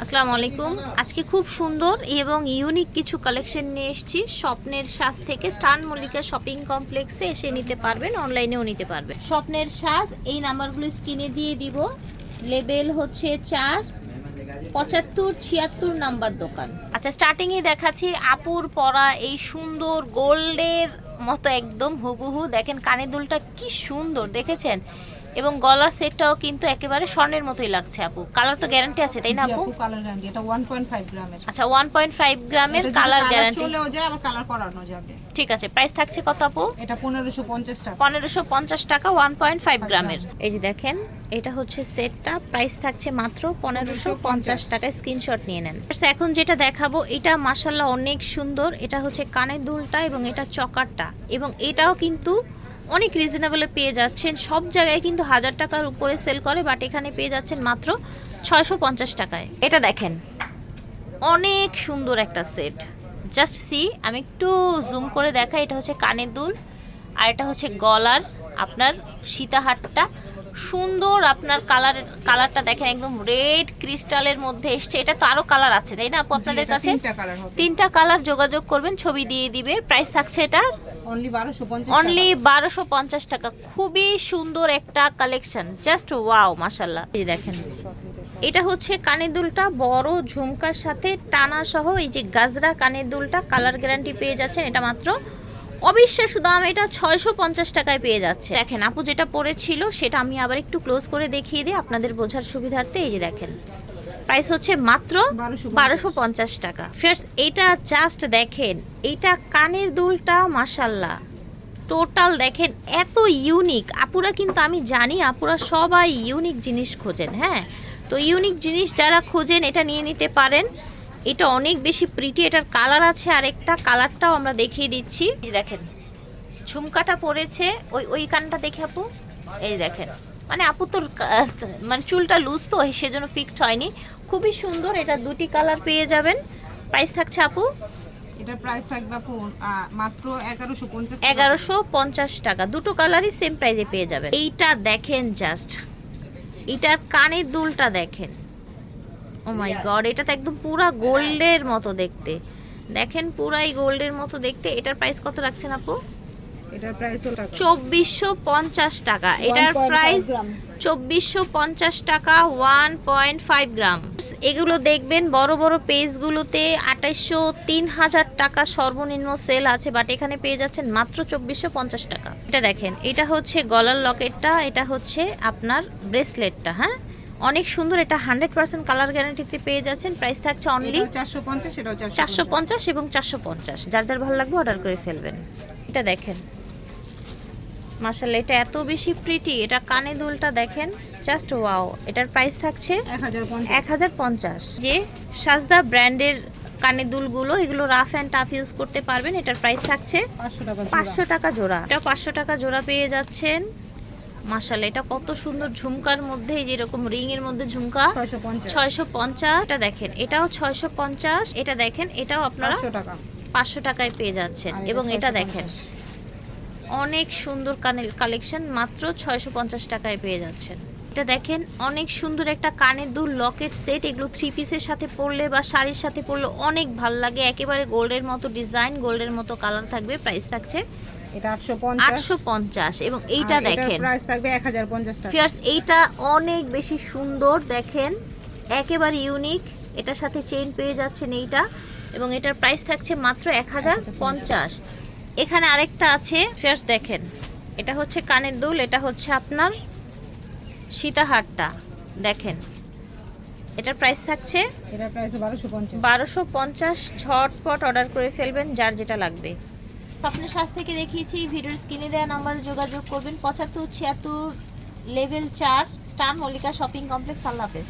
আসসালামু আলাইকুম। আজকে খুব সুন্দর এবং ইউনিক কিছু কালেকশন নিয়ে এসেছি স্বপ্নের সাজ থেকে। স্টান মল্লিকা শপিং কমপ্লেক্সে এসে নিতে পারবেন, অনলাইনেও নিতে পারবেন। স্বপ্নের সাজ এই নাম্বারগুলো স্ক্রিনে দিয়ে দিব। লেবেল হচ্ছে 4 75 76 নাম্বার দোকান। আচ্ছা, স্টার্টিংয়ে দেখাচ্ছি আপুর পরা এই সুন্দর গোল্ডের মতো একদম হুবহু। দেখেন কানের দুলটা কি সুন্দর, দেখেছেন? এবং গলার সেটটাও কিন্তু একেবারে স্বর্ণের মতোই লাগছে আপু। কালার তো গ্যারান্টি আছে তাই না আপু? কালার গ্যারান্টি, এটা 1.5 গ্রামের। আচ্ছা, 1.5 গ্রামের কালার গ্যারান্টি। চলেও যায় আবার কালার করানো যাবে। ঠিক আছে, প্রাইস থাকছে কত আপু? এটা 1550 টাকা। 1550 টাকা 1.5 গ্রামের। এই যে দেখেন, এটা হচ্ছে সেটটা, প্রাইস থাকছে মাত্র 1550 টাকায়। স্ক্রিনশট নিয়ে নেন। এখন যেটা দেখাবো এটা মাশাআল্লাহ অনেক সুন্দর। এটা হচ্ছে কানের দুলটা এবং এটা চকারটা, এবং এটাও কিন্তু অনেক রিজনেবলে পেয়ে যাচ্ছেন। সব জায়গায় কিন্তু 1000 টাকার উপরে সেল করে, বাট এখানে পেয়ে যাচ্ছেন মাত্র 650 টাকায়। এটা দেখেন অনেক সুন্দর একটা সেট। জাস্ট সি, আমি একটু জুম করে দেখাই। এটা হচ্ছে কানের দুল আর এটা হচ্ছে গলার আপনার সীতাহারটা। সুন্দর আপনার কালারটা দেখেন, একদম রেড ক্রিস্টালের মধ্যে এসছে। এটা তো আরো কালার আছে তাই না আপু আপনাদের কাছে? তিনটা কালার, যোগাযোগ করবেন, ছবি দিয়ে দিবে। প্রাইস থাকছে এটা অনলি 1250 টাকা। খুবই সুন্দর একটা কালেকশন, জাস্ট ওয়াও মাশাআল্লাহ। এই দেখেন, এটা হচ্ছে কানের দুলটা বড় ঝুমকার সাথে টানা সহ। এই যে গাজরা কানের দুলটা, কালার গ্যারান্টি পেয়ে যাচ্ছেন। এটা মাত্র অবিশ্বাস্য দাম, এটা 650 টাকায় পেয়ে যাচ্ছে। দেখেন আপু যেটা পরেছিল সেটা আমি আবার একটু ক্লোজ করে দেখিয়ে দিই আপনাদের বোঝার সুবিধার্থে। এই যে দেখেন, প্রাইস হচ্ছে মাত্র 1250 টাকা। ফ্রেন্ডস, এটা জাস্ট দেখেন, এটা কানের দুলটা মাশাআল্লাহ টোটাল দেখেন এত ইউনিক। আপুরা কিন্তু, আমি জানি আপুরা সবাই ইউনিক জিনিস খোঁজেন। হ্যাঁ, তো ইউনিক জিনিস যারা খোঁজেন এটা নিয়ে নিতে পারেন। এটা অনেক বেশি প্রিটি। এটার কালার আছে, আরেকটা কালারটাও আমরা দেখিয়ে দিচ্ছি। দেখেন ঝুমকাটা পড়েছে, ওই কানটা দেখে আপু। এই দেখেন, মানে আপু তো মানে চুলটা লুজ তো সেজন্য ফিক্সড হয়নি। খুবই সুন্দর। এটা দুটি কালার পেয়ে যাবেন। প্রাইস থাকছে আপু, এটার প্রাইস থাকবে আপু মাত্র 1150 টাকা। দুটো কালারই সেম প্রাইসে পেয়ে যাবেন। এইটা দেখেন জাস্ট, এটার কানের দুলটা দেখেন। ও মাই গড, এটা তো একদম পুরা গোল্ডের মতো দেখতে। দেখেন পুরাই গোল্ডের মতো দেখতে। এটার প্রাইস কত রাখছেন আপু? এটার প্রাইস 2450 টাকা। এটার প্রাইস 2450 টাকা, 1.5 গ্রাম। এগুলো দেখবেন বড় বড় পেজগুলোতে 2800 3000 টাকা সর্বনিম্ন সেল আছে, বাট এখানে পেয়ে যাচ্ছেন মাত্র 2450 টাকা। এটা দেখেন, এটা হচ্ছে গলার লকেটটা, এটা হচ্ছে আপনার ব্রেসলেটটা। হ্যাঁ, অনেক সুন্দর। এটা 100% কালার গ্যারান্টিতে পেয়ে যাচ্ছেন। প্রাইস থাকছে অনলি 450 এবং 450। যার যার ভালো লাগবে অর্ডার করে ফেলবেন। এটা দেখেন মাশাআল্লাহ, এটা এত বেশি প্রিটি। এটা কানে দুলটা দেখেন, জাস্ট ওয়াও। এটার প্রাইস থাকছে 1050। যে সাজদা ব্র্যান্ডের কানে দুলগুলো, এগুলো রাফ অ্যান্ড টাফ ইউজ করতে পারবেন। এটার প্রাইস থাকছে 500 টাকা জোড়া। এটা 500 টাকা জোড়া পেয়ে যাচ্ছেন। মাশাআল্লাহ, এটা কত সুন্দর ঝুমকার মধ্যে, এই যে এরকম রিং এর মধ্যে ঝুমকা। 650। এটা দেখেন, এটাও 650। এটা দেখেন, এটাও আপনারা 500 টাকায় পেয়ে যাচ্ছেন। এবং এটা দেখেন অনেক সুন্দর কালেকশন, মাত্র 650 টাকায় পেয়ে যাচ্ছেন। এটা দেখেন অনেক সুন্দর একটা কানের দুল লকেট সেট। এগুলো 3 পিসের সাথে পরলে বা শাড়ির সাথে পরলে অনেক ভালো লাগে। একেবারে গোল্ডের মতো ডিজাইন, গোল্ডের মতো কালার থাকবে। প্রাইস থাকছে এটা 850 এবং এইটা দেখেন প্রাইস থাকবে 1050 টাকা। ফিয়ার্স, এইটা অনেক বেশি সুন্দর দেখেন, একেবারে ইউনিক। এটার সাথে চেইন পেয়ে যাচ্ছেন এইটা, এবং এটার প্রাইস থাকছে মাত্র 1050। এখানে আরেকটা আছে ফিয়ার্স, দেখেন এটা হচ্ছে কানের দুল, এটা হচ্ছে আপনার সীতাহারটা। দেখেন এটার প্রাইস থাকছে 1250। ঝটপট অর্ডার করে ফেলবেন যার যেটা লাগবে। স্বপ্নের সাজ থেকে দেখিয়েছি, ভিডিওর স্ক্রিনে দেওয়া নাম্বারে যোগাযোগ করবেন। 75 76 লেভেল 4 স্টান মল্লিকা শপিং কমপ্লেক্স। আল্লাহ হাফেজ।